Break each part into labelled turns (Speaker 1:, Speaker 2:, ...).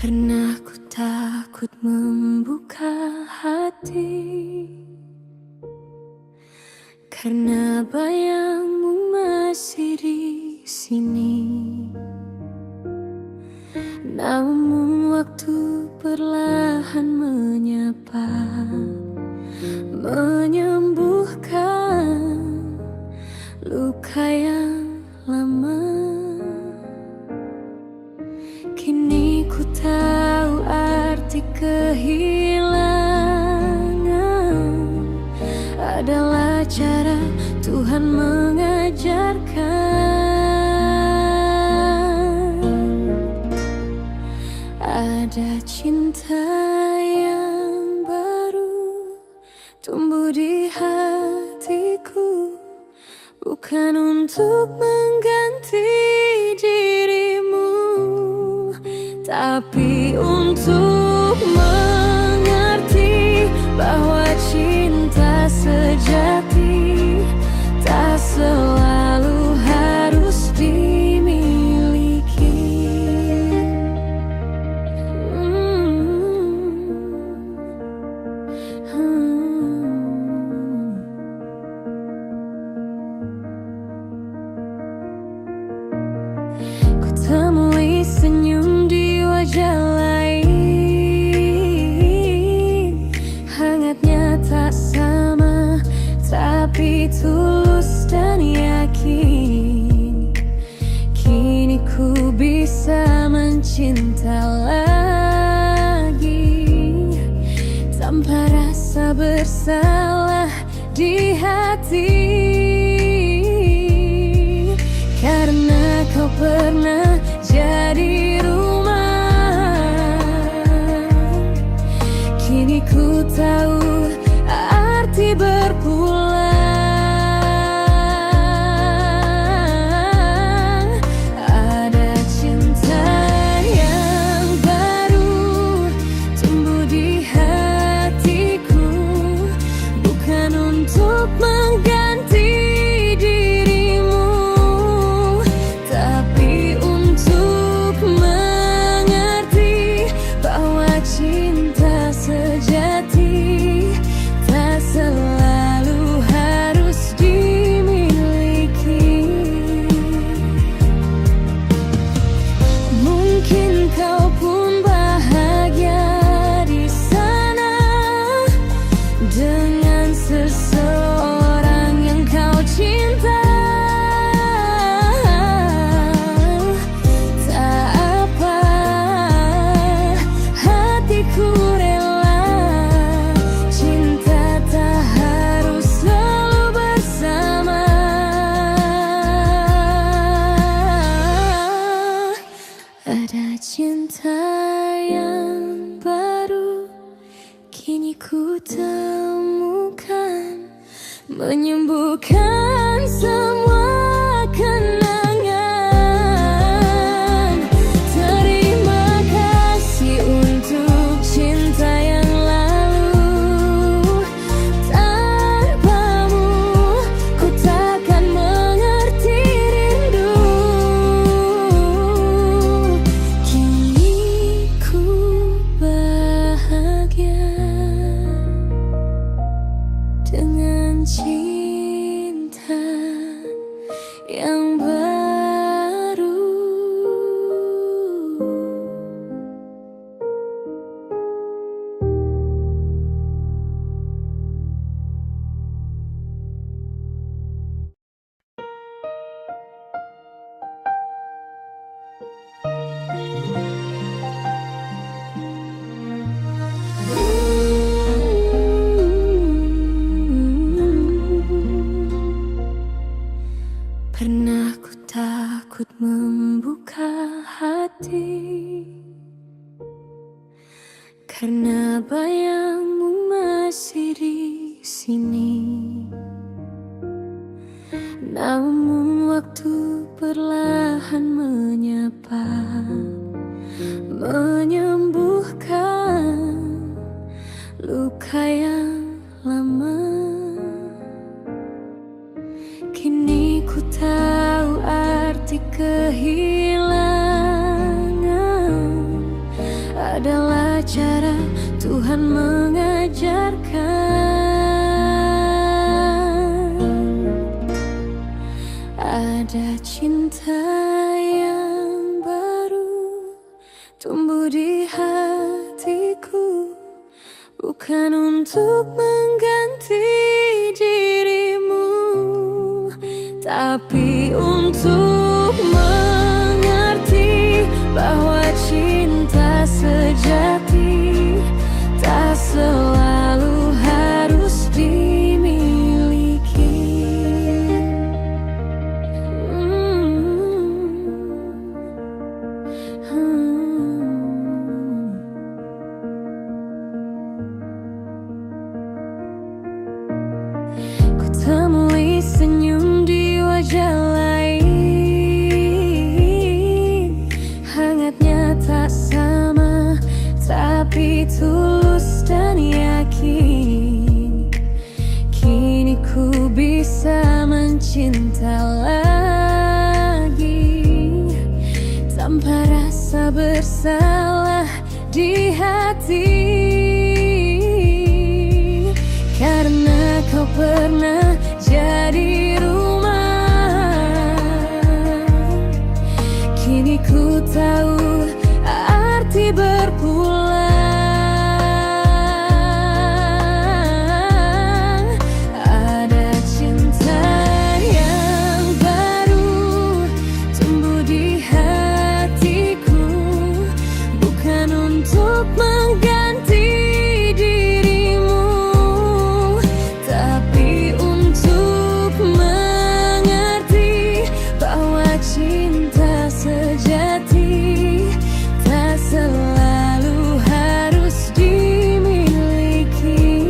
Speaker 1: Pernah ku takut membuka hati karena bayangmu masih di sini. Namun waktu perlahan menyapa, menyembuhkan luka yang lama. Kini ku tahu arti kehilangan adalah cara Tuhan mengajarkan. Ada cinta yang baru tumbuh di hatiku, bukan untuk mengganti dirimu, tapi untuk mengerti bahwa cinta sejati tak selalu harus dimiliki. Ku temui senyum di wajah lain, hangatnya tak sama, tapi tulus dan yakin. Kini ku bisa mencinta lagi tanpa rasa bersalah di hati, karena kau pernah jadi rumah. Kini ku tahu arti berpulang. Ada cinta yang baru tumbuh di hatiku, bukan untuk mengganti dirimu, tapi untuk mengerti bahwa cinta sejati tak selalu harus dimiliki. Mungkin kau pun bahagia di sana dengan seseorang yang kau cinta. Tak apa, hatiku rela. Cinta tak harus selalu bersama. Ada cinta yang baru kini ku temukan, menyembuhkan semua kenangan. Terima kasih untuk cinta yang lalu. Tanpamu ku takkan mengerti rindu. Kini ku bahagia dengan cinta yang baru. Pernah ku takut membuka hati karena bayangmu masih di sini. Namun waktu perlahan menyapa, menyembuhkan luka yang lama. Kini ku tahu arti kehilangan Adalah cara Tuhan mengajarkan. Ada cinta yang baru tumbuh di hatiku, bukan untuk mengganti dirimu, tapi untuk mengerti bahwa cinta sejati tak selalu harus dimiliki. Ku temui senyum di wajah lain, hangatnya tak sama, tapi tulus dan yakin. Kini ku bisa mencinta lagi, tanpa rasa bersalah di hati. Karena kau pernah jadi rumah, kini ku tahu arti berpulang. Ada cinta yang baru tumbuh di hatiku, bukan untuk mengganti dirimu, tapi untuk mengerti bahwa cinta sejati tak selalu harus dimiliki.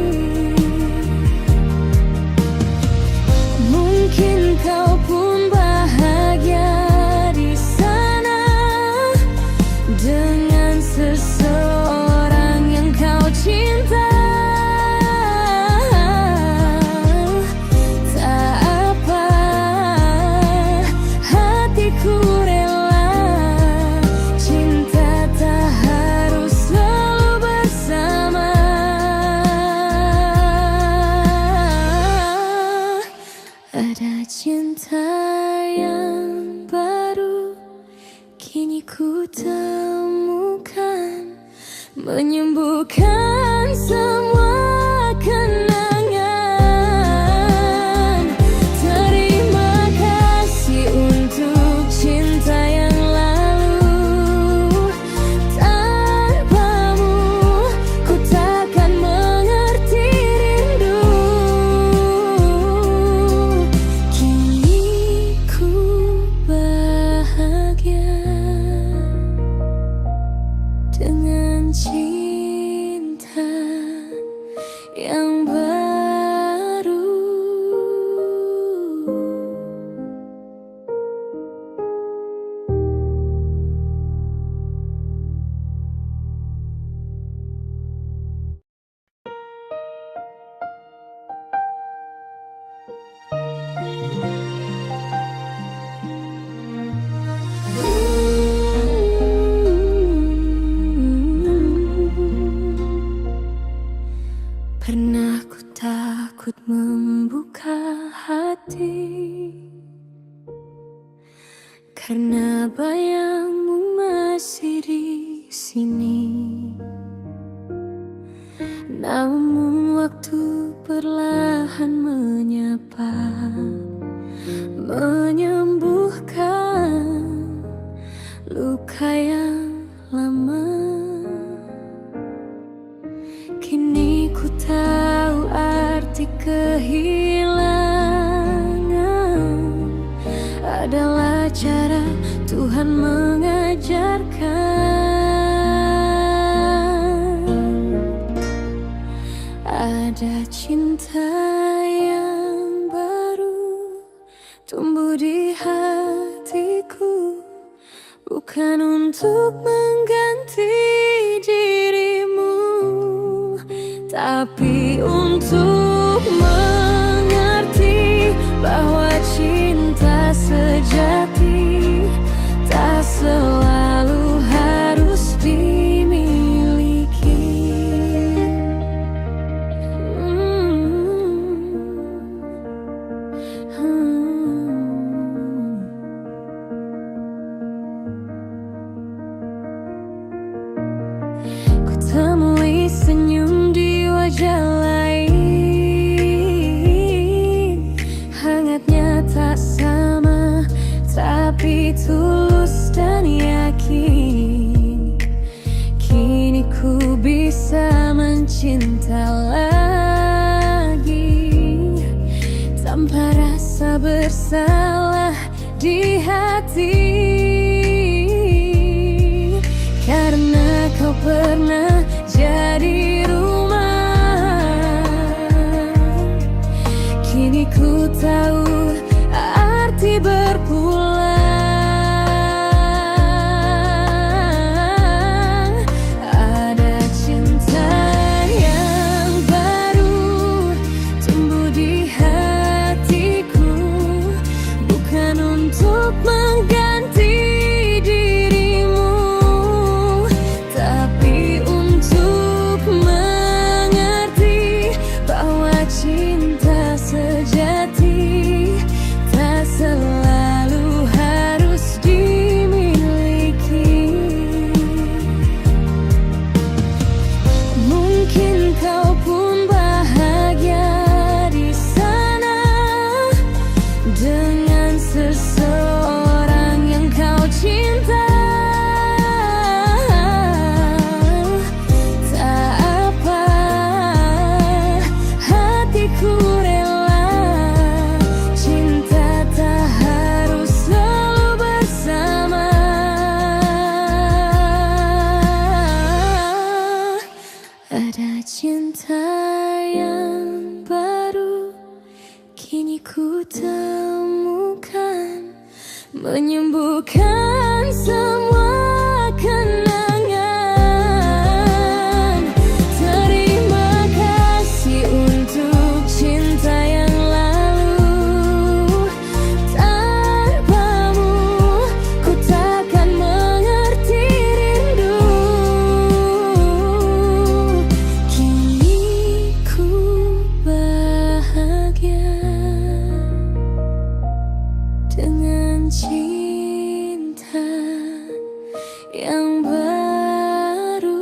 Speaker 1: Mungkin kau pun bahagia di sana dengan seseorang yang kau cinta. Tak apa, hatiku rela. Cinta tak harus selalu bersama. Ada cinta yang baru kini ku temukan, menyembuhkan semua kenangan. Terima kasih untuk cinta yang lalu. Tanpamu ku takkan mengerti rindu. Kini ku bahagia dengan cinta yang baru. Pernah ku takut membuka hati, karena bayangmu masih di sini. Namun waktu perlahan menyapa, menyembuhkan luka yang lama. Kini ku tahu arti kehilangan adalah cara Tuhan mengajarkan. Ada cinta yang baru tumbuh di hatiku, bukan untuk mengganti dirimu, tapi untuk mengerti bahwa cinta sejati tak selalu harus dimiliki. bisa mencinta lagi tanpa rasa bersalah di hati, karena kau pernah jadi rumah. Kini ku tahu arti berpulang. Ada cinta yang baru tumbuh di hatiku, bukan untuk mengganti dirimu, tapi untuk mengerti bahwa cinta sejati tak selalu harus dimiliki. Mungkin kau pun bahagia di sana dengan seseorang yang kau cinta. Tak apa, hatiku rela. Cinta tak harus selalu bersama. Ada cinta yang baru kini ku temukan, menyembuhkan semua kenangan. Terima kasih untuk cinta yang lalu. Tanpamu ku takkan mengerti rindu. Kini ku bahagia dengan cinta yang baru.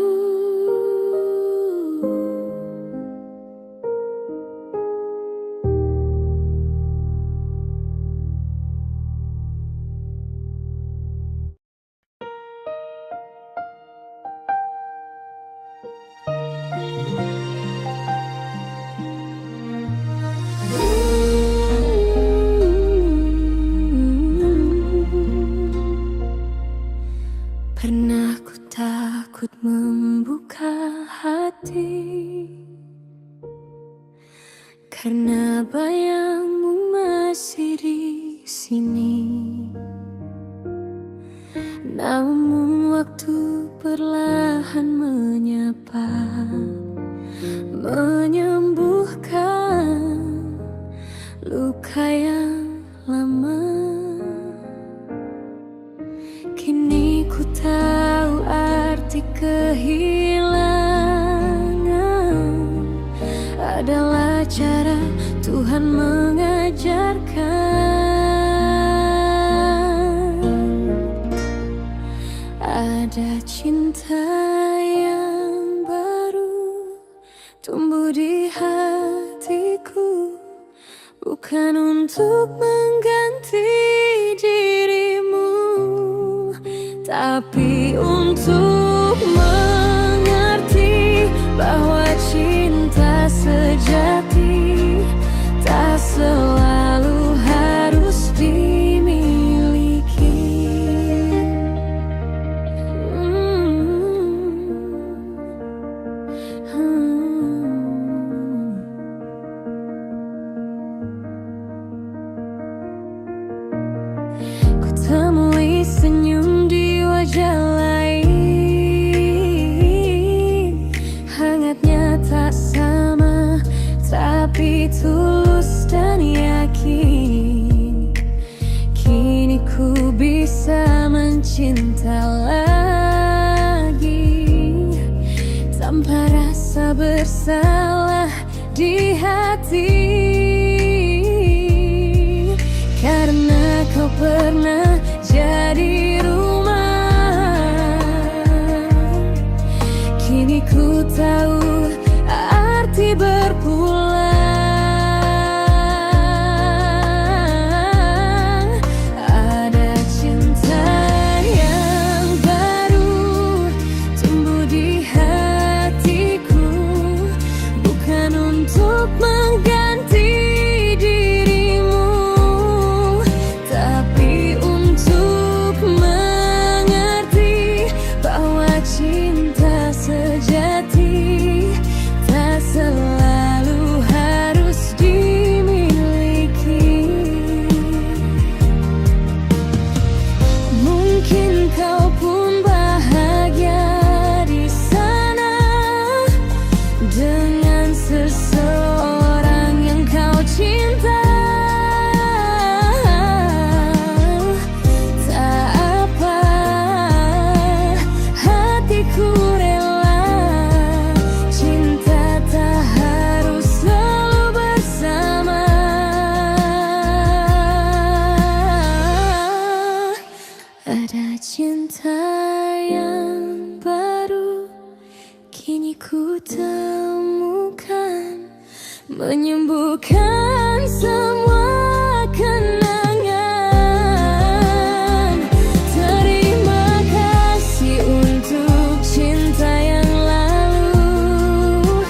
Speaker 1: Pernah ku takut membuka hati karena bayangmu masih di sini. Namun waktu perlahan menyapa, menyembuhkan luka yang lama. Kini ku tahu arti kehilangan adalah cara Tuhan mengajarkan. Ada cinta yang baru tumbuh di hatiku, bukan untuk mengganti dirimu, tapi untuk mengerti bahwa cinta sejati tak selalu harus dimiliki. Ku temui senyum di wajah lain, hangatnya tak sama, tapi tulus dan yakin. Kini ku bisa mencinta lagi tanpa rasa bersalah di hati, karena kau pernah jadi rumah. Kini ku tahu arti berpulang. Ada cinta yang baru tumbuh di hati. ku temukan, menyembuhkan semua kenangan. Terima kasih untuk cinta yang lalu.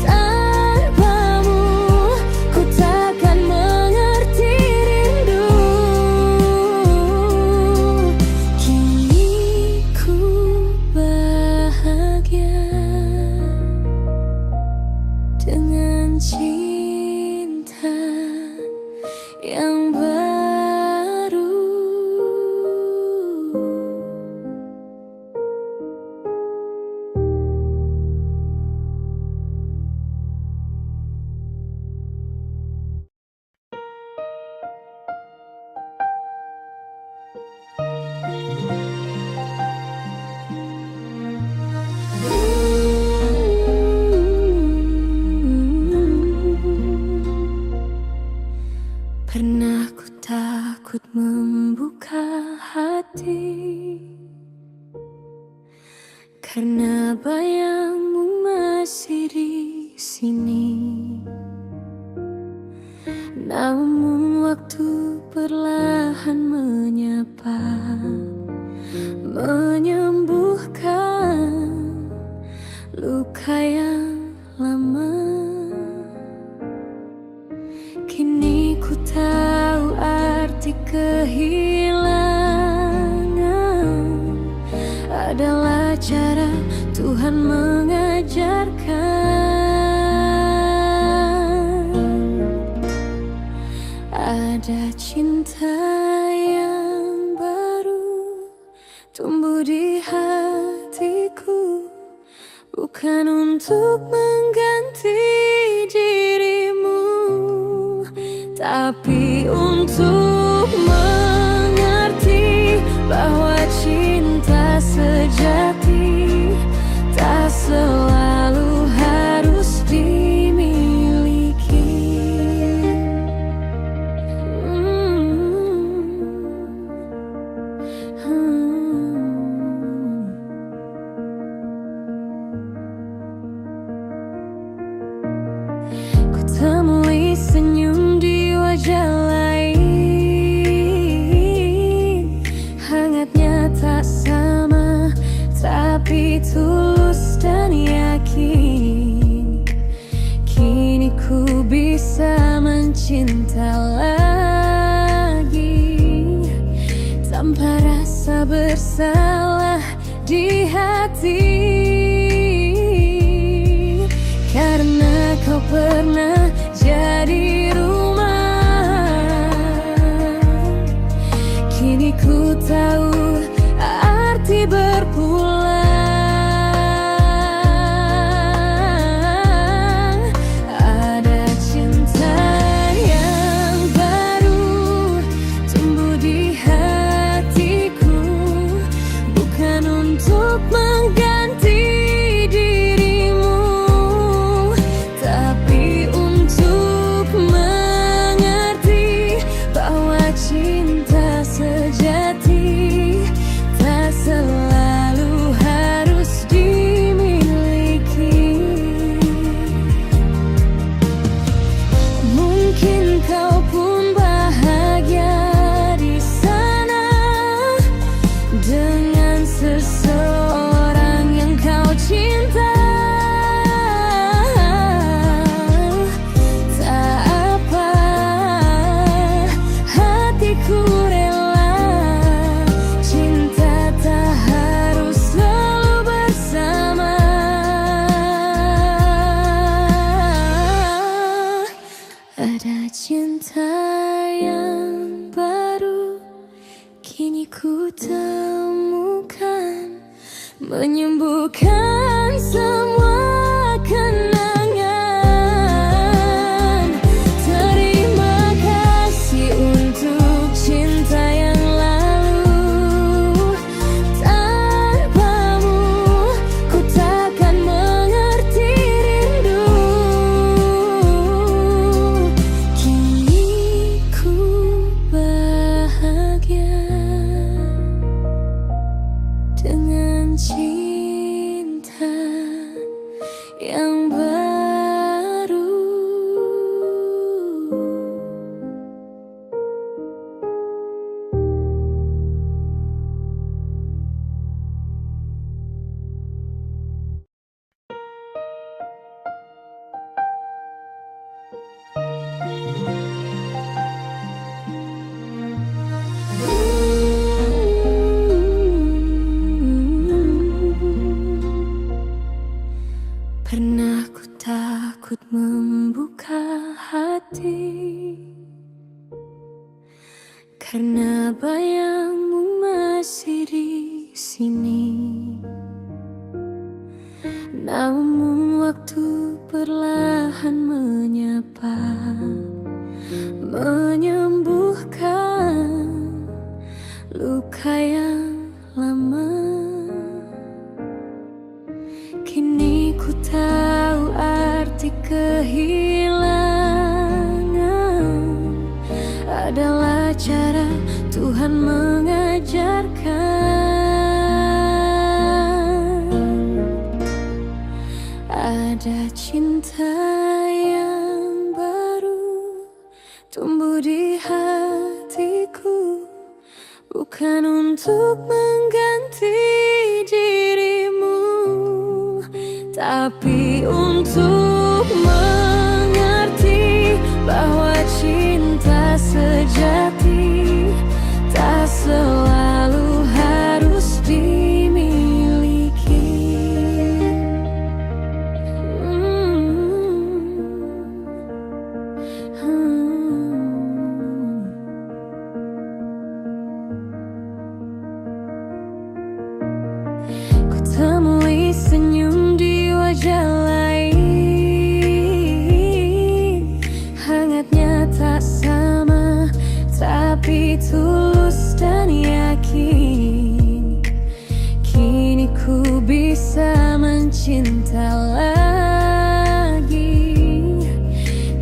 Speaker 1: Tanpamu ku takkan mengerti rindu. Kini ku bahagia dengan cinta yang baru. Pernah ku takut membuka hati karena bayangmu masih di sini. Namun waktu perlahan menyapa, menyembuhkan luka yang lama. Kini ku tahu arti kehilangan adalah cara Tuhan mengajarkan. Ada cinta yang baru tumbuh di hatiku, bukan untuk mengganti dirimu, tapi untuk mengerti bahwa cinta sejati tak selalu harus dimiliki. Ku temui senyum di wajah lain, hangatnya tak sama, tapi tulus dan yakin. Kini ku bisa mencinta lagi tanpa rasa bersalah di hati, karena kau pernah jadi rumah. Kini ku tahu arti berpulang. Ada cinta yang baru tumbuh di hatiku, bukan untuk mengganti dirimu, tapi untuk mengerti bahwa cinta sejati tak selalu harus dimiliki. Mungkin kau pun bahagia di sana dengan seseorang yang kau cinta. Tak apa, hatiku rela. Cinta tak harus selalu bersama. Ada cinta yang baru kini ku temukan, menyembuhkan semua kenangan. Terima kasih untuk cinta yang lalu. Tanpamu ku takkan mengerti rindu. Kini ku bahagia dengan cinta yang baru. Pernah ku takut membuka hati karena bayangmu masih di sini. Namun waktu perlahan menyapa, menyembuhkan luka yang lama. Kini ku tahu arti kehilangan adalah cara Tuhan mengajarkan. Ada cinta yang baru tumbuh di hatiku, bukan untuk mengganti dirimu, tapi untuk mengerti bahwa cinta sejati tak selalu harus dimiliki. Ku temui senyum di wajah lain, hangatnya tak sama, tapi tulus dan yakin. Kini ku bisa mencinta lagi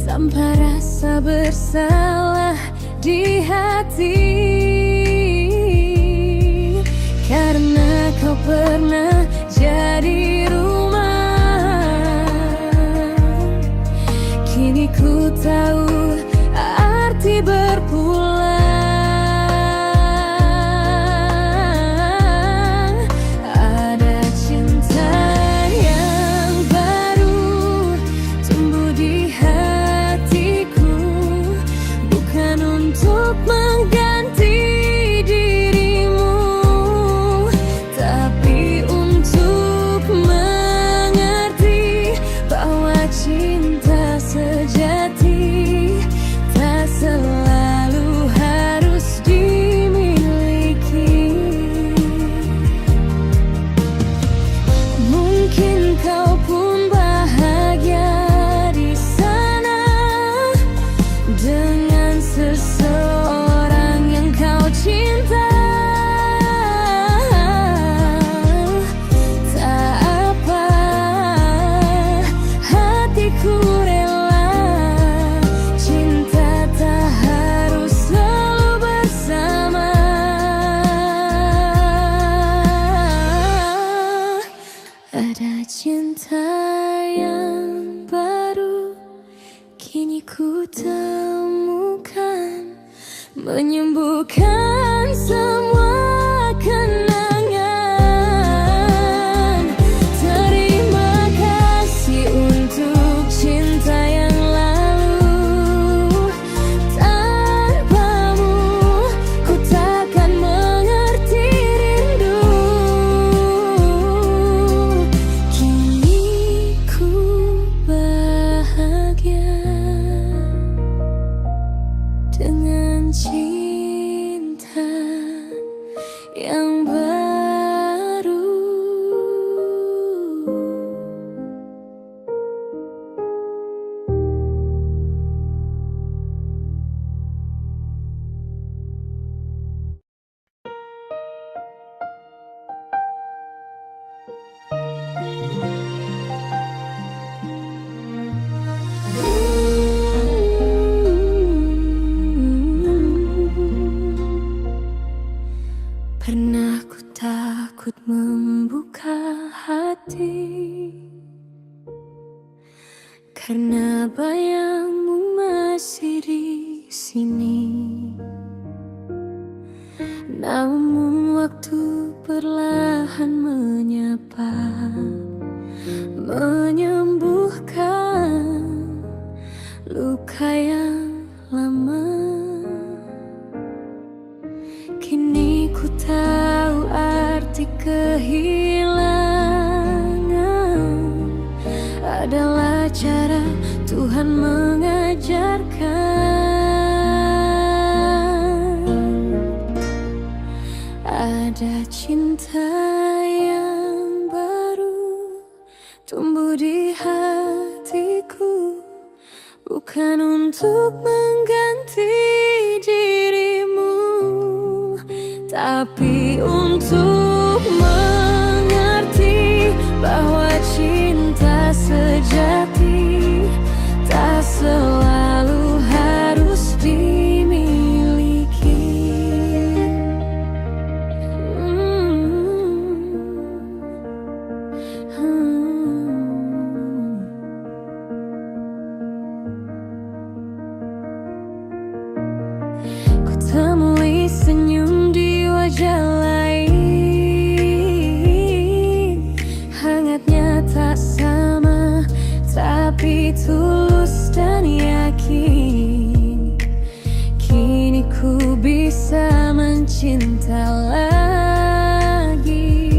Speaker 1: tanpa rasa bersalah di hati, karena kau pernah jadi rumah. Kini ku tahu arti berpulang. Ada cinta yang baru tumbuh di hatiku, bukan untuk mengganti dirimu, tapi untuk mengerti bahwa cinta sejati tak selalu harus dimiliki. Mungkin kau pun bahagia di sana dengan seseorang yang kau cinta. Tak apa, hatiku rela. Cinta tak harus selalu bersama. Ada cinta yang baru kini ku temukan, menyembuhkan semua kenangan. Terima kasih untuk cinta yang lalu. Tanpamu ku takkan mengerti rindu. Kini ku bahagia dengan cinta yang baru. Pernah ku takut membuka hati karena bayangmu masih di sini. Namun waktu perlahan menyapa, menyembuhkan luka yang lama. Kini ku tahu arti kehilangan adalah cara Tuhan mengajarkan. Ada cinta yang baru tumbuh di hatiku, bukan untuk mengganti dirimu, tapi untuk mengerti bahwa cinta sejati tak selalu harus dimiliki. Ku temui senyum di wajah lain, hangatnya tak sama, tapi tulus dan yakin. Kini ku bisa mencinta lagi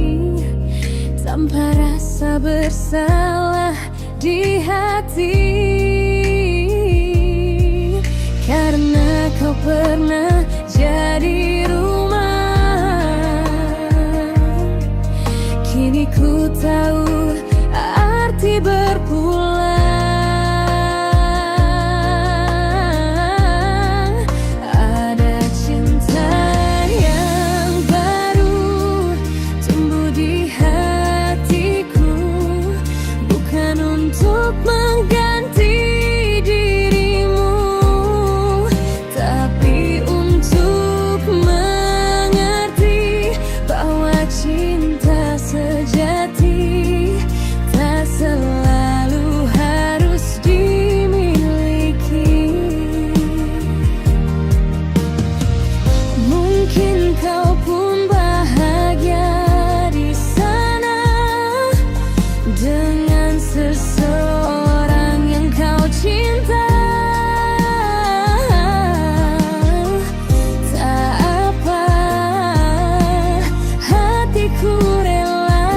Speaker 1: tanpa rasa bersalah di hati, karena kau pernah jadi rumah. Kini ku tahu arti berpulang. Ada cinta yang baru tumbuh di hatiku, bukan untuk mengganti dirimu, tapi untuk mengerti bahwa cinta sejati tak selalu harus dimiliki. Mungkin kau pun bahagia di sana dengan seseorang yang kau cinta. Tak apa, hatiku rela.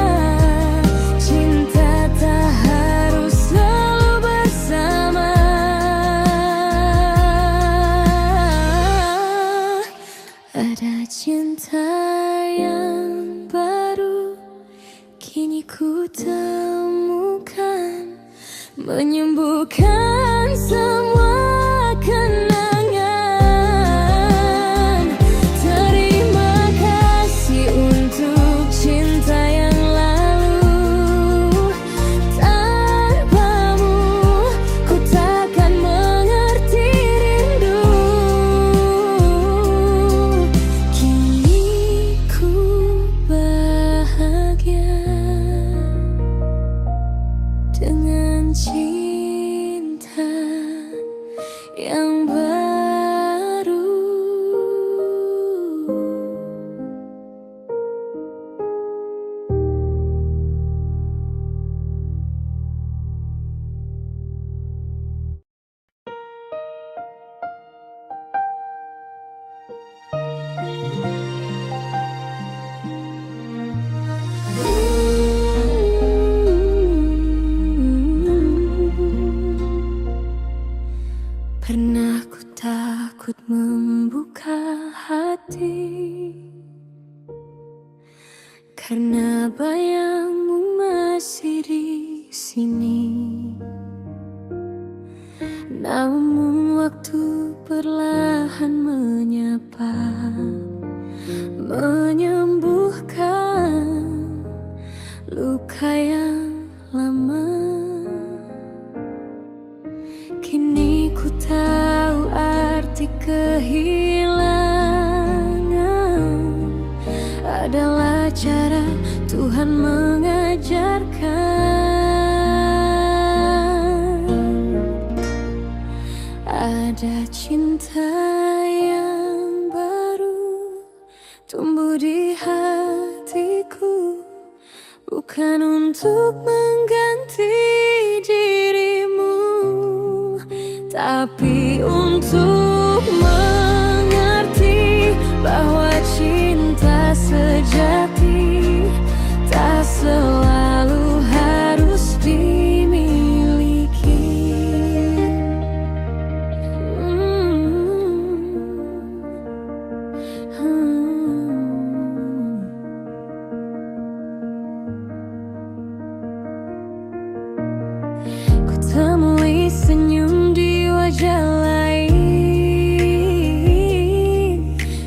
Speaker 1: Cinta tak harus selalu bersama. Ada cinta yang baru kini ku temukan, menyembuhkan semua kenangan. Terima kasih untuk cinta yang lalu. Tanpamu ku takkan mengerti rindu. Kini ku bahagia dengan cinta yang baru. Pernah ku takut membuka hati, karena bayangmu masih di sini. Namun waktu perlahan menyapa, menyembuhkan luka yang lama. Kini ku tahu arti kehilangan adalah cara Tuhan mengajarkan. Ada cinta yang baru tumbuh di hatiku, bukan untuk mengganti dirimu, tapi untuk mengerti bahwa cinta sejati tak selalu harus dimiliki. Ku temui senyum di wajah lain,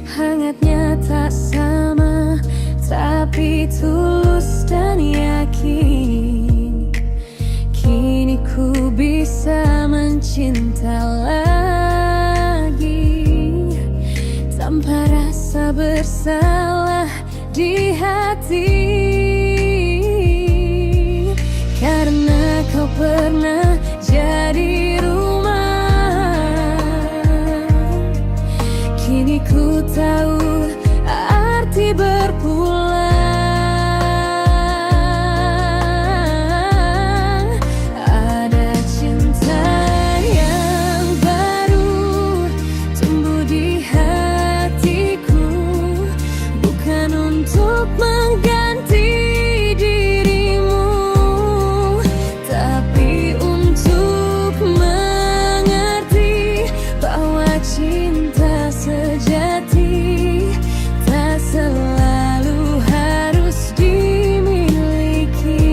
Speaker 1: hangatnya tak sama, tapi tulus dan yakin. Kini ku bisa mencinta lagi tanpa rasa bersalah di hati, karena kau pernah jadi rumah. Kini ku tahu arti berpulang. Ada cinta yang baru tumbuh di hatiku, bukan untuk mengganti dirimu, tapi untuk mengerti bahwa cinta sejati tak selalu harus dimiliki.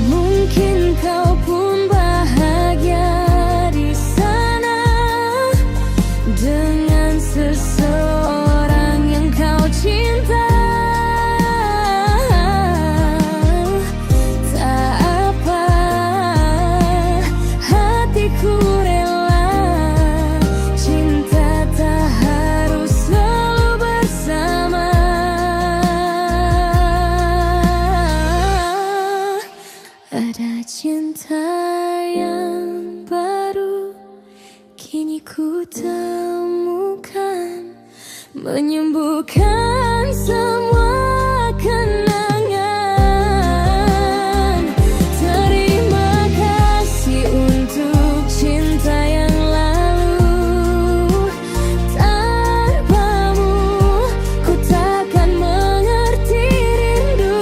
Speaker 1: Mungkin kau pun bahagia di sana dengan seseorang yang kau cinta. Tak apa, hatiku rela. Cinta tak harus selalu bersama. Ada cinta yang baru kini ku temukan, menyembuhkan semua kenangan. Terima kasih untuk cinta yang lalu. Tanpamu ku takkan mengerti rindu.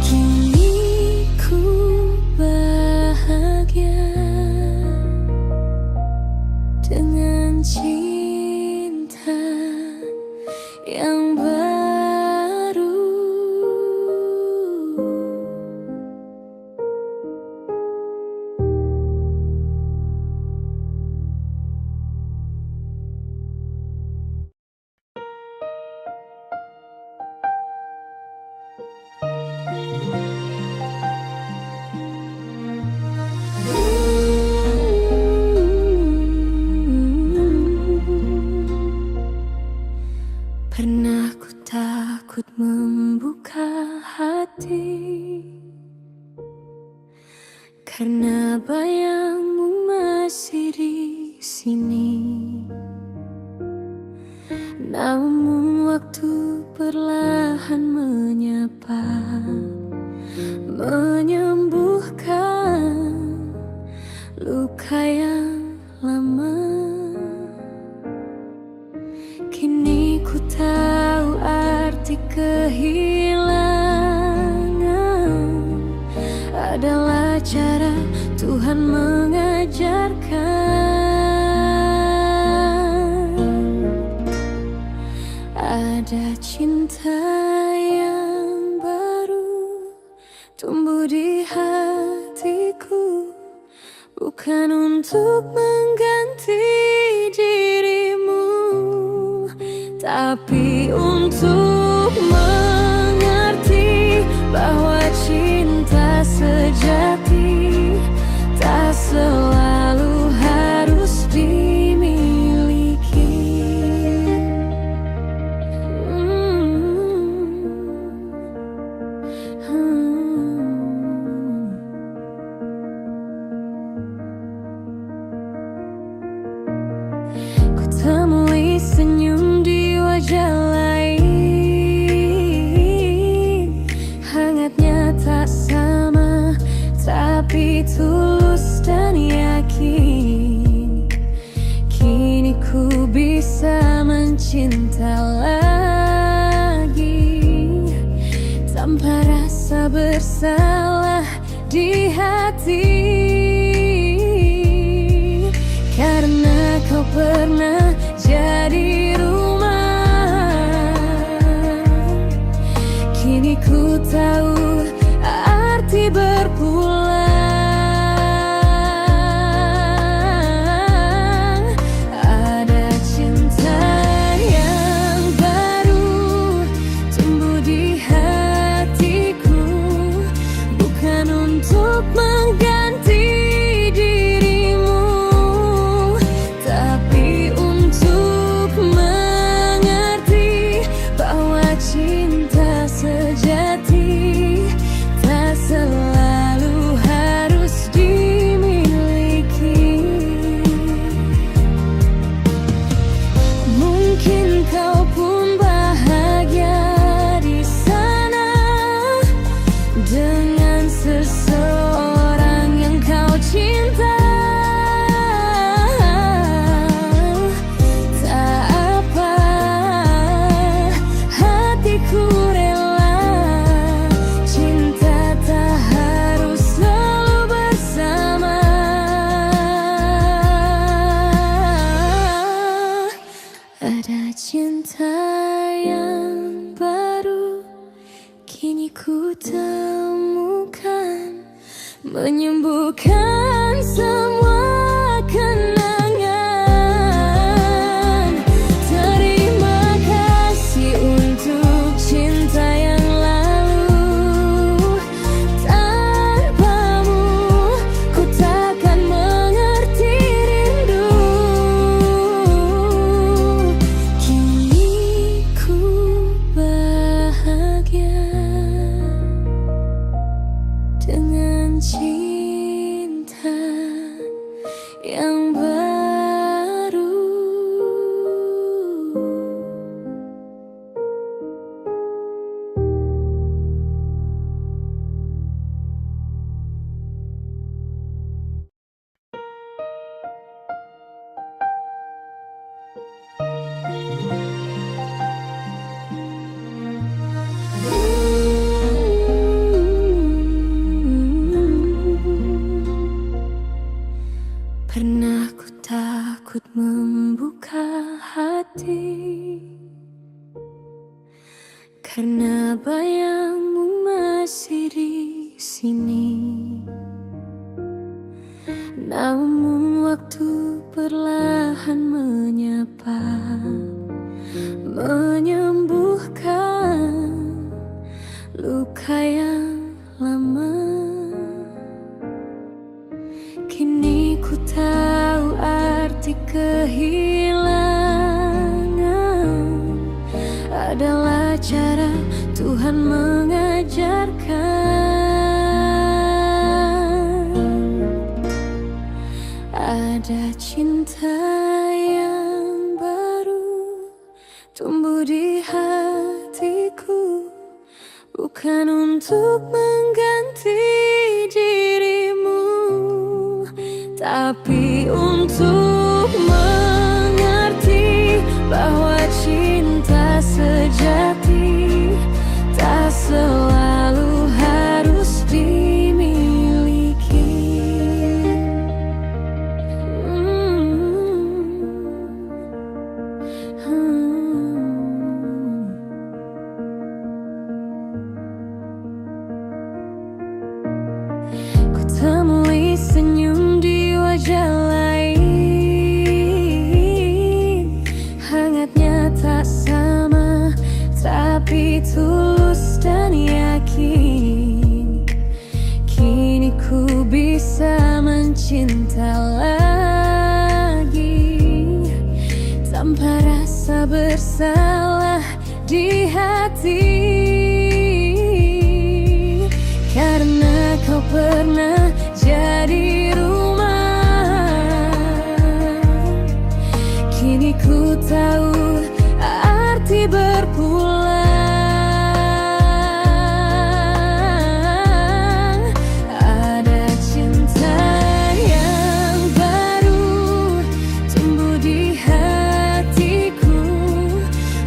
Speaker 1: Kini ku bahagia dengan cinta yang baru. Pernah ku takut membuka hati, karena bayangmu masih di sini. Namun waktu perlahan menyapa, menyembuhkan luka yang lama. Kini ku tahu arti kehilangan adalah cara Tuhan mengajarkan. Ada cinta yang baru tumbuh di hatiku, bukan untuk mengganti dirimu, tapi untuk mengerti bahwa cinta sejati tak selalu harus dimiliki. bersalah di hati, karena kau pernah jadi rumah. Kini ku tahu arti berpulang. Ada cinta yang baru tumbuh di hatiku, bukan untuk mengganti dirimu, tapi untuk mengerti bahwa cinta sejati tak selalu harus dimiliki. Mungkin kau pun bahagia di sana dengan seseorang yang kau cinta. Tak apa, hatiku rela. Cinta tak harus selalu bersama. Ada cinta yang baru kini ku temukan, menyembuhkan semua kenangan. Terima kasih untuk cinta yang lalu. Tanpamu ku takkan mengerti rindu. Kini ku bahagia dengan cinta yang baru. Pernah ku takut membuka hati, karena bayangmu masih di sini. Namun waktu perlahan menyapa, menyembuhkan luka yang lama. Kini ku tahu arti kehilangan adalah cara Tuhan mengajarkan. Ada cinta yang baru tumbuh di hatiku, bukan untuk mengganti dirimu, tapi untuk mengerti bahwa cinta sejati tak selalu harus dimiliki. Ku temui senyum di wajah lain, hangatnya tak sama, tapi tulus dan yakin. Kini ku bisa mencinta lagi, tanpa rasa bersalah di hati, karena kau pernah jadi rumah. Kini ku tahu arti berpulang. Ada cinta yang baru tumbuh di hatiku,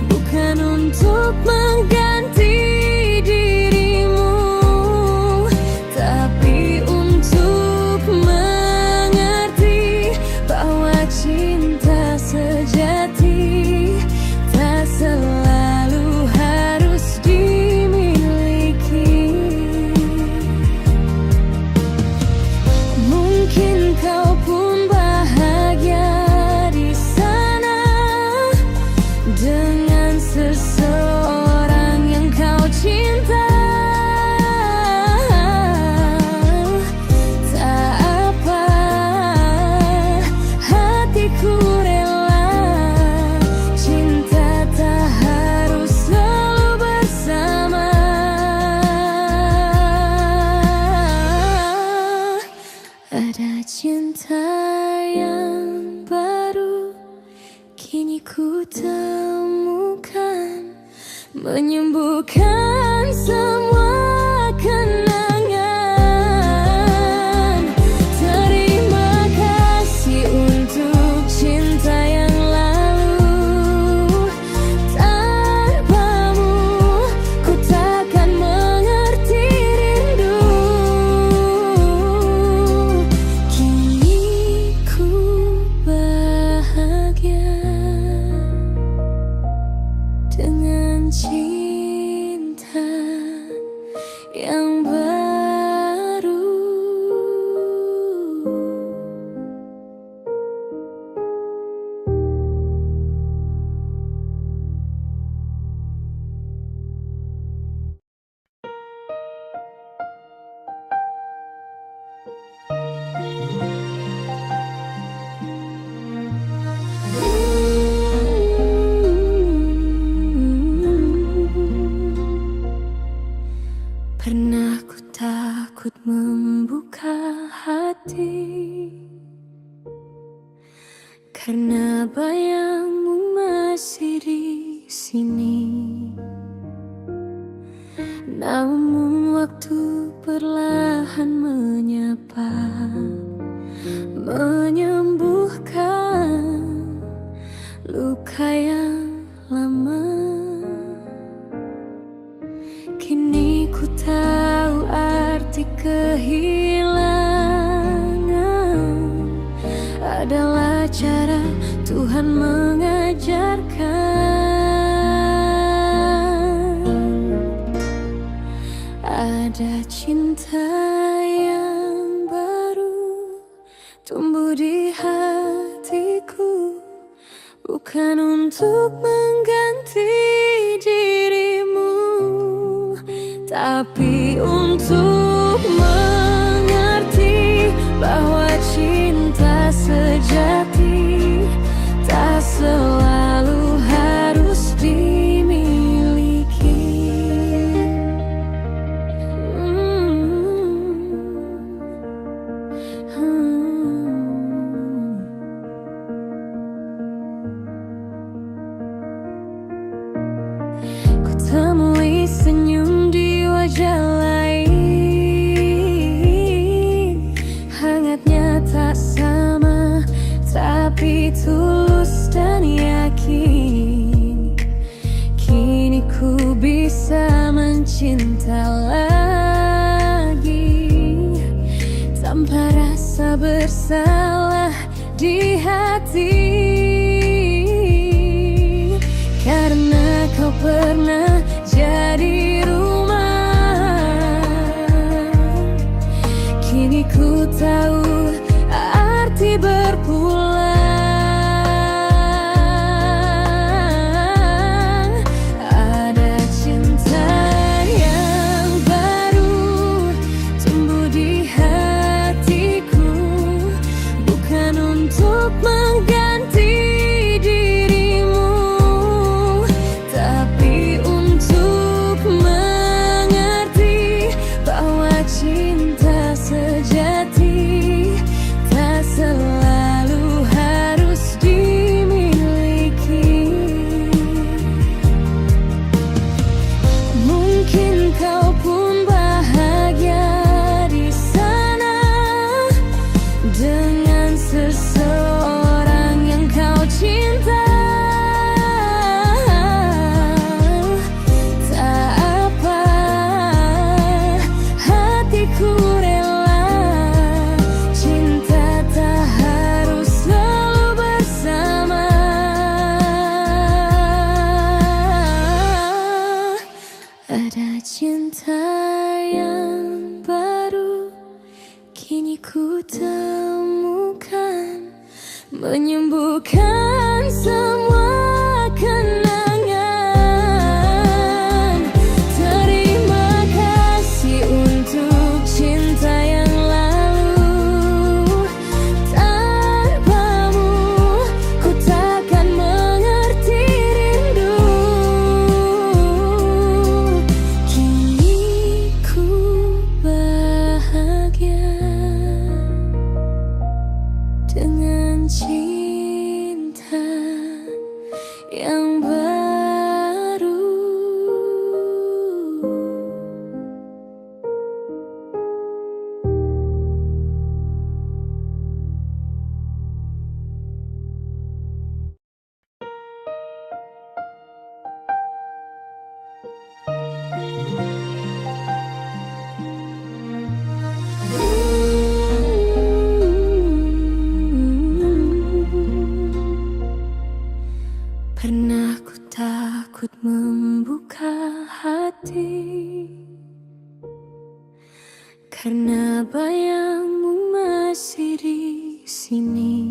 Speaker 1: bukan untuk mengganti dirimu, menyembuhkan semua kenangan. Terima kasih untuk cinta yang lalu. Tanpamu ku takkan mengerti rindu. Kini ku bahagia dengan cinta yang baru. Pernah ku takut membuka hati karena bayangmu masih di sini. Namun waktu perlahan menyapa, menyembuhkan luka yang lama. Kini ku tahu arti kehilangan adalah cara Tuhan mengajarkan. Ada cinta yang baru tumbuh di hatiku, bukan untuk mengganti dirimu, tapi untuk mengerti bahwa cinta sejati tak selalu harus dimiliki. Ku temui senyum di wajah lain, hangatnya tak sama, tapi tulus dan yakin. Kini ku bisa mencinta lagi tanpa rasa bersalah di hati, karena kau pernah jadi rumah. Kini ku tahu arti berpulang. Ada cinta yang baru tumbuh di hatiku, bukan untuk mengganti dirimu, tapi untuk mengerti bahwa cinta sejati tak selalu harus dimiliki. Mungkin kau pun bahagia di sana dengan seseorang yang kau cinta. Tak apa, hatiku rela. Cinta tak harus selalu bersama. Ada cinta yang baru kini ku temukan, menyembuhkan semua kenangan. Terima kasih untuk cinta yang lalu. Tanpamu ku takkan mengerti rindu. Kini ku bahagia dengan cinta yang Pernah ku takut membuka hati karena bayangmu masih di sini.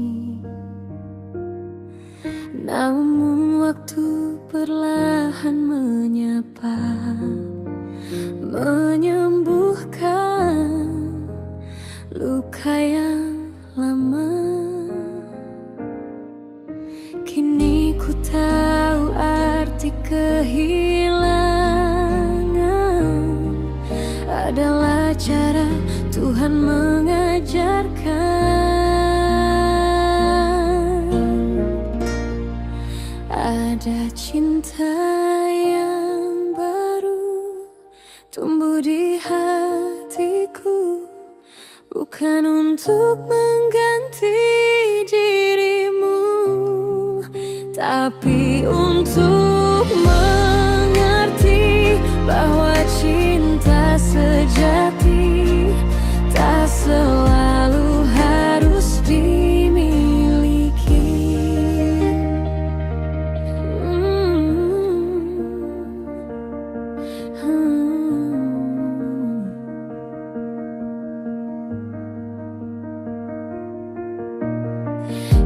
Speaker 1: Namun waktu perlahan menyapa, menyembuhkan luka yang lama. Kini ku tahu arti kehilangan adalah cara Tuhan mengajarkan. Ada cinta yang baru tumbuh di hatiku, bukan untuk mengganti dirimu, tapi untuk mengerti bahwa cinta sejati tak selalu harus dimiliki.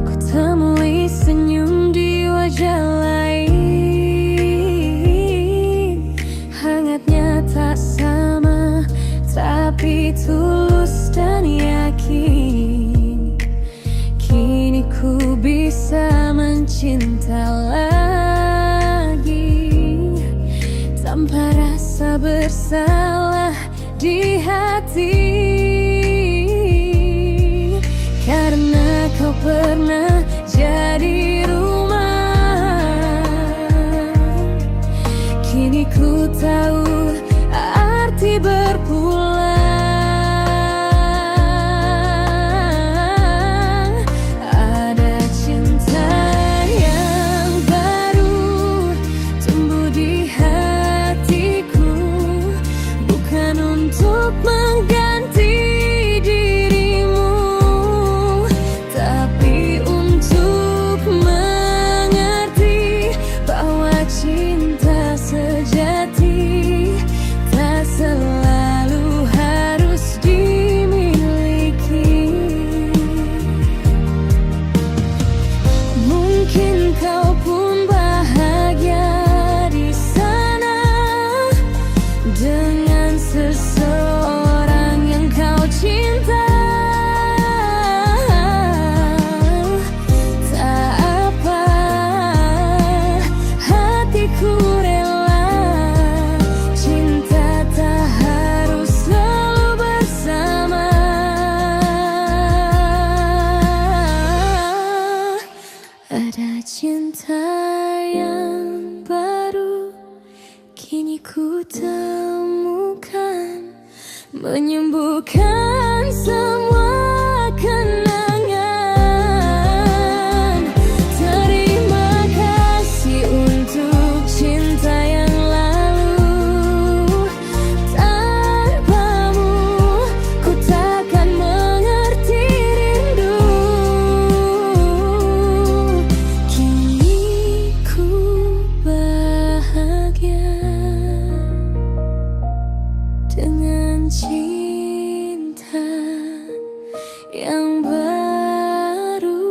Speaker 1: Ku temui senyum di wajah lain, hangatnya tak sama, tapi tulus dan yakin. Kini ku bisa mencinta lagi tanpa rasa bersalah di hati, karena kau pernah jadi rumah. Kini ku tahu arti berpulang. Ada cinta yang baru tumbuh di hatiku, bukan untuk mengganti dirimu, tapi untuk mengerti bahwa cinta sejati tak selalu harus dimiliki. Mungkin kau pun bahagia di sana dengan seseorang yang kau cinta. Tak apa, hatiku rela. Cinta tak harus selalu bersama. Ada cinta yang baru kini ku temukan, menyembuhkan semua kenangan. Terima kasih untuk cinta yang lalu. Tanpamu ku takkan mengerti rindu. Kini ku bahagia dengan cinta yang baru.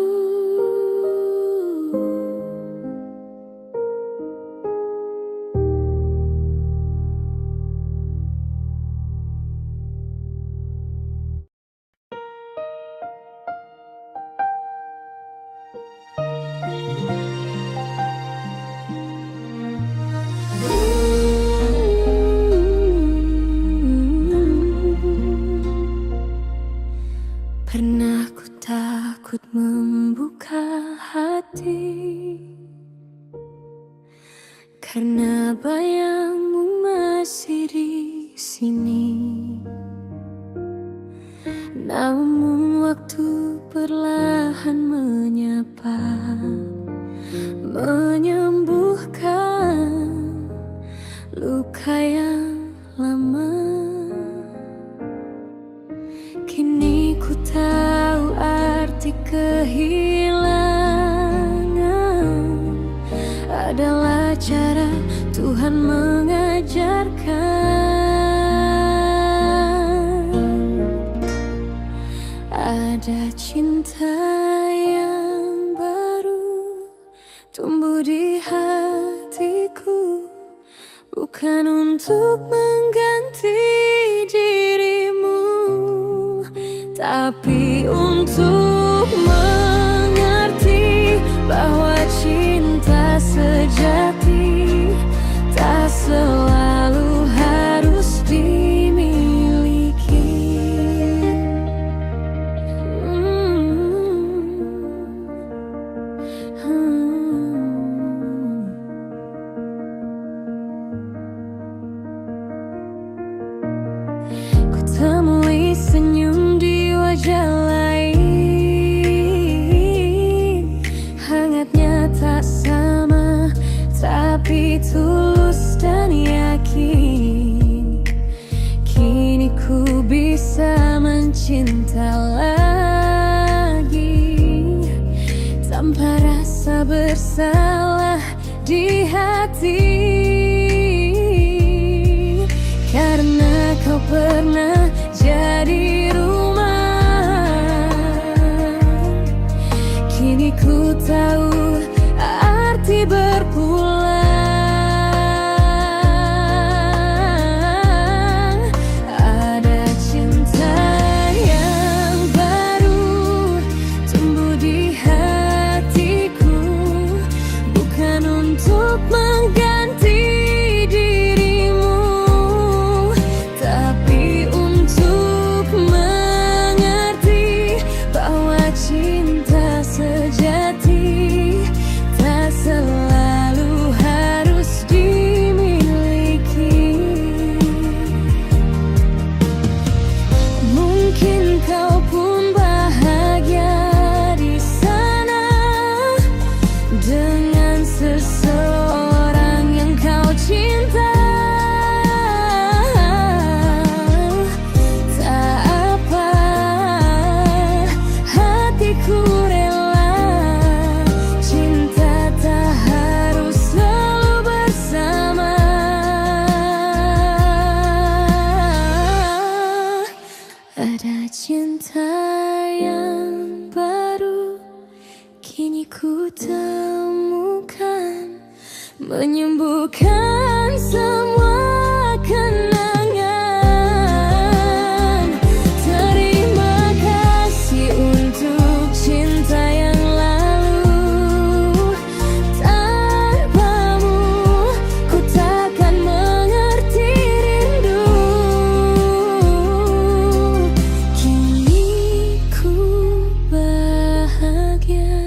Speaker 1: Pernah ku takut membuka hati karena bayangmu masih di sini. Namun waktu perlahan menyapa, menyembuhkan luka yang lama. Kini ku tahu arti kehilangan adalah cara Tuhan mengajarkan. Ada cinta yang baru tumbuh di hatiku, bukan untuk mengganti dirimu, tapi untuk mengerti bahwa cinta sejati tak selalu harus dimiliki. Ku temui senyum di wajah lain, hangatnya tak sama, tapi tulus dan yakin. Kini ku bisa mencinta lagi tanpa rasa bersalah di hati, karena kau pernah jadi rumah. Kini ku tahu arti berpulang. Ada cinta yang baru tumbuh di hatiku, bukan untuk mengganti dirimu, tapi untuk mengerti bahwa cinta sejati tak selalu harus dimiliki. Mungkin kau pun bahagia di sana dengan seseorang yang kau cinta. Tak apa, hatiku rela. Cinta tak harus selalu bersama. Ada cinta yang baru kini ku temukan, menyembuhkan semua kenangan. Terima kasih untuk cinta yang lalu. Tanpamu ku takkan mengerti rindu. Kini ku bahagia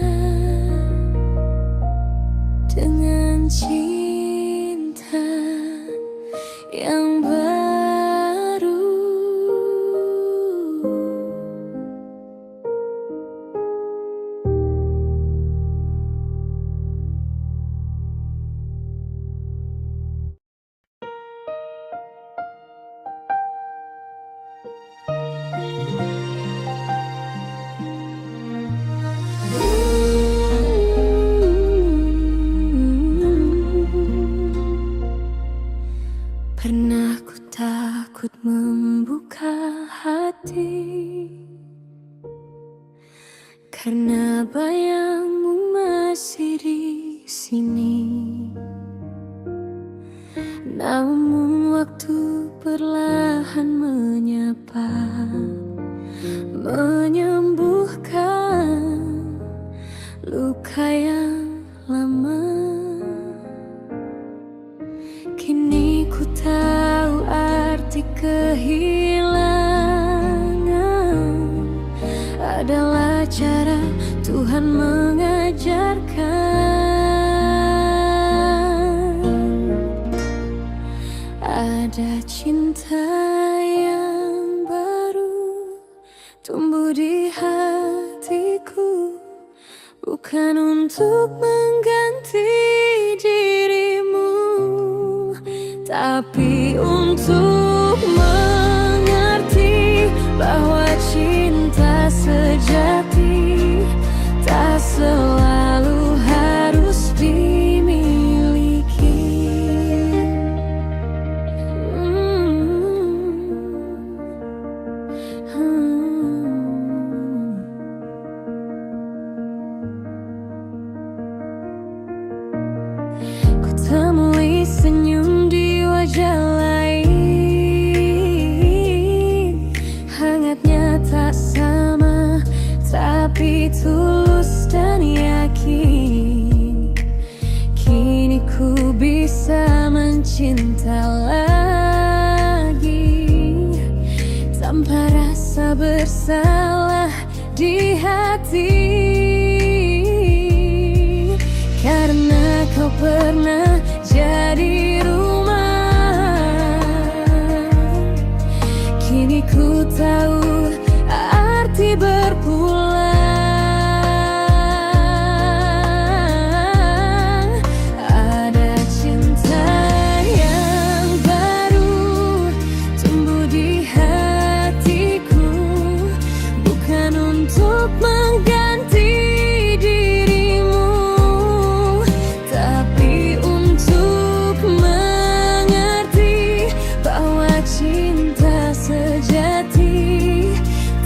Speaker 1: dengan cinta yang baru. Pernah ku takut membuka hati, karena bayangmu masih di sini. Namun waktu perlahan menyapa, menyembuhkan luka yang lama. Kini ku tahu arti kehilangan adalah cara Tuhan mengajarkan. Ada cinta yang baru tumbuh di hatiku, bukan untuk mengganti dirimu, Tapi untuk mengerti bahwa cinta sejati tak selalu harus dimiliki. Ku temui senyum di wajah lain, hangatnya tak sama, tapi tulus dan yakin. Kini ku bisa mencinta lagi tanpa rasa bersalah di hati, karena kau pernah jadi rumah. Kini ku tahu arti berpulang. Ada cinta yang baru tumbuh di hatiku, bukan untuk mengganti dirimu, tapi untuk mengerti bahwa cinta sejati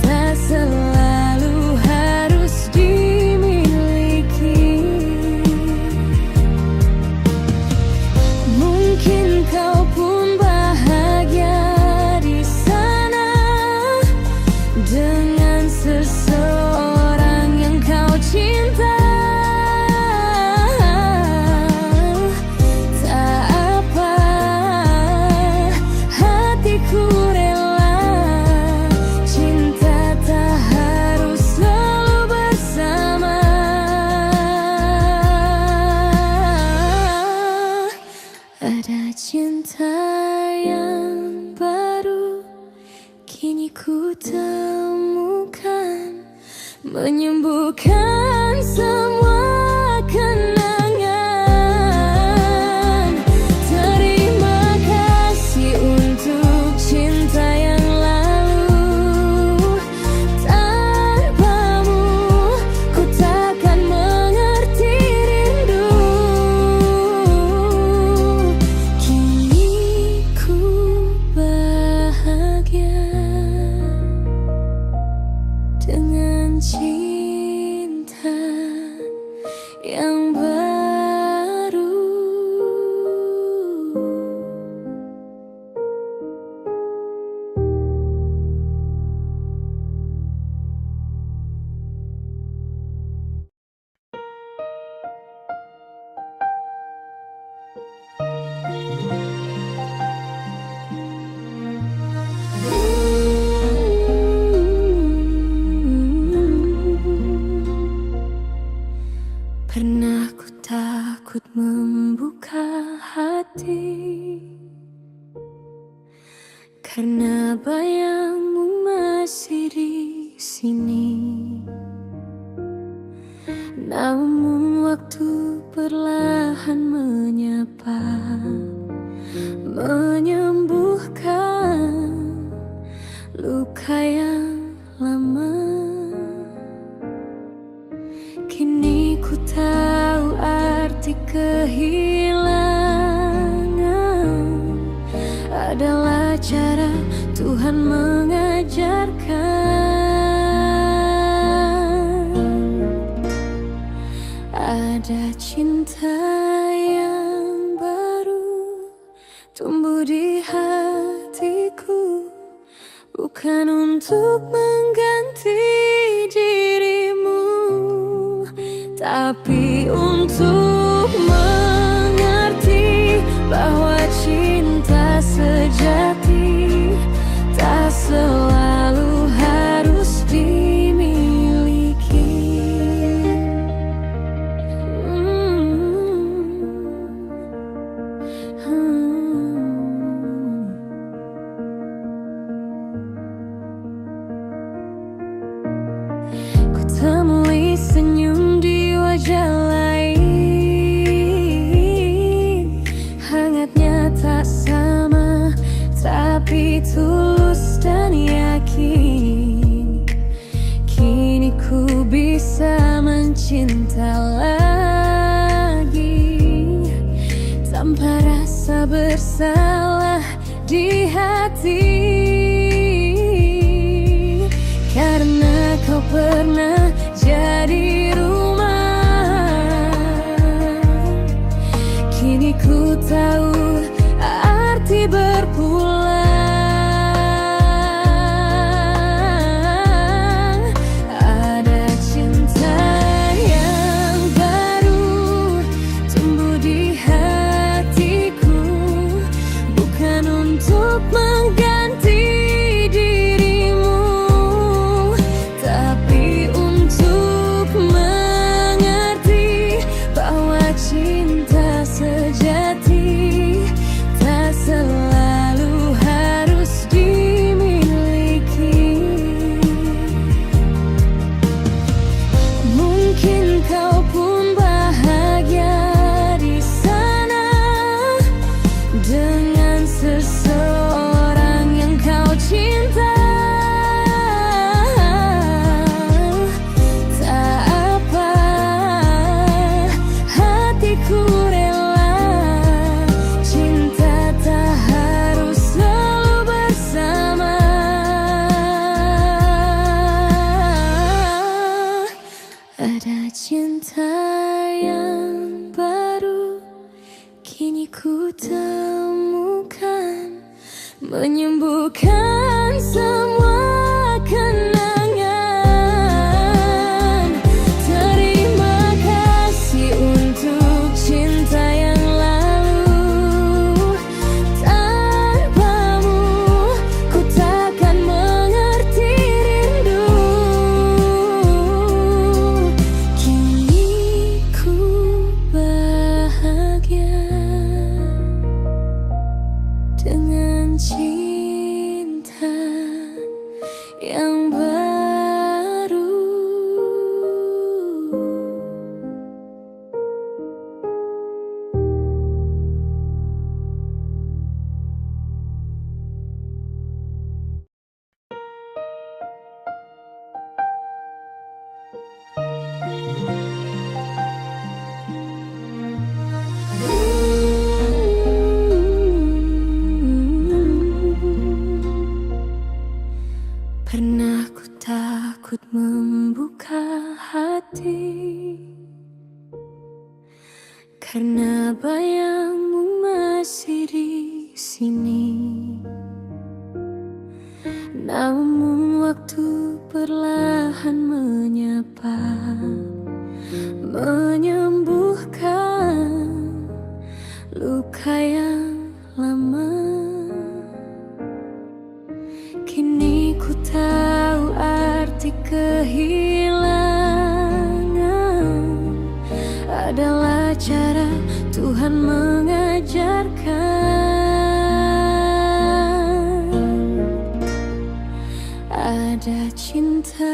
Speaker 1: tak selalu harus dimiliki. Mungkin kau pun bahagia di sana dengan seseorang yang kau cinta. Tak apa, hatiku rela. Cinta tak harus selalu bersama. Ada cinta yang baru kini ku temukan, menyembuhkan semua kenangan. Terima kasih untuk cinta yang lalu. Tanpamu ku takkan mengerti rindu. Kini ku bahagia dengan cinta yang baru. Pernah ku takut membuka hati, karena bayangmu masih di sini. Namun waktu perlahan menyapa, menyembuhkan luka yang lama. Kini ku tahu arti kehilangan adalah cara Tuhan mengajarkan. Ada cinta yang baru tumbuh di hatiku, bukan untuk mengganti dirimu, tapi untuk mengerti bahwa cinta sejati tak selalu harus dimiliki. Ku temui senyum di wajah lain, hangatnya tak sama. tapi tulus dan yakin. Kini ku bisa mencinta lagi tanpa rasa bersalah di hati. Karena kau pernah jadi rumah, kini ku tahu arti berpulang. Ada cinta yang baru tumbuh di hatiku, bukan untuk mengganti dirimu, tapi untuk mengerti bahwa cinta sejati tak selalu harus dimiliki. Mungkin kau pun bahagia di sana dengan seseorang yang kau cinta. Tak apa, hatiku rela. Cinta tak harus selalu bersama. Ada cinta yang baru kini ku temukan, menyembuhkan semua kenangan. Terima kasih untuk cinta yang lalu. Tanpamu ku takkan mengerti rindu. Kini ku bahagia dengan cinta yang baru. Pernah ku takut membuka hati karena bayangmu masih di sini. Namun waktu perlahan menyapa, menyembuhkan luka yang lama. Kini ku tahu arti kehilangan adalah cara Tuhan mengajarkan. Ada cinta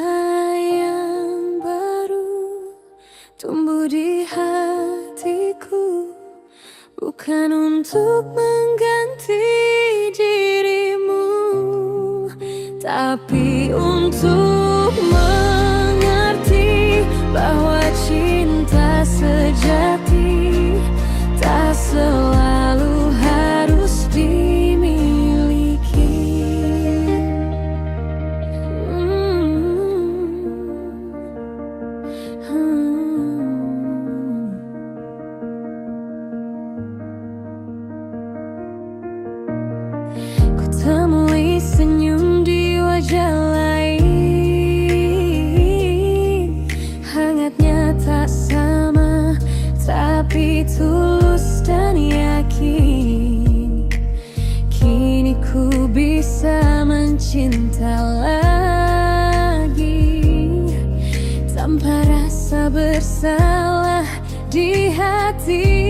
Speaker 1: yang baru tumbuh di hatiku, bukan untuk mengganti dirimu, tapi untuk mengerti bahwa cinta sejati tak selalu harus dimiliki. Ku temui senyum di wajah lain, hangatnya tak sama, tapi tulus dan yakin. Kini ku bisa mencinta lagi tanpa rasa bersalah di hati.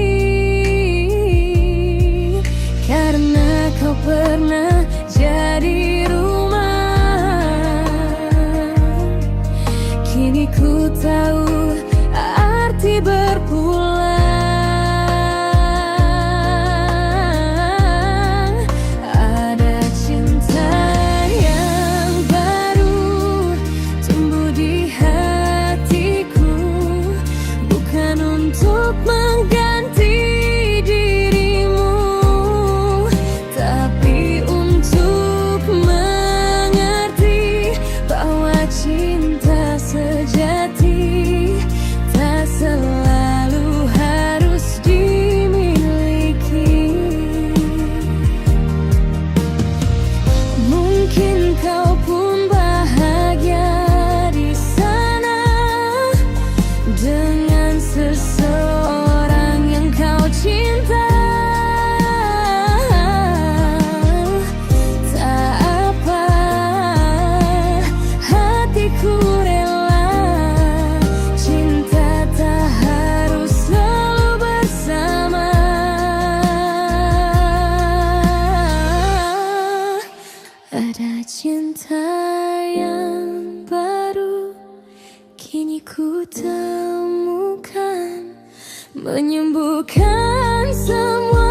Speaker 1: Karena kau pernah jadi rumah, kini ku tahu arti berpulang. Ada cinta kau pun bahagia di sana dengan seseorang yang kau cinta. Tak apa, hatiku rela. Cinta tak harus selalu bersama. Ada cinta yang baru kini ku temukan, menyembuhkan semua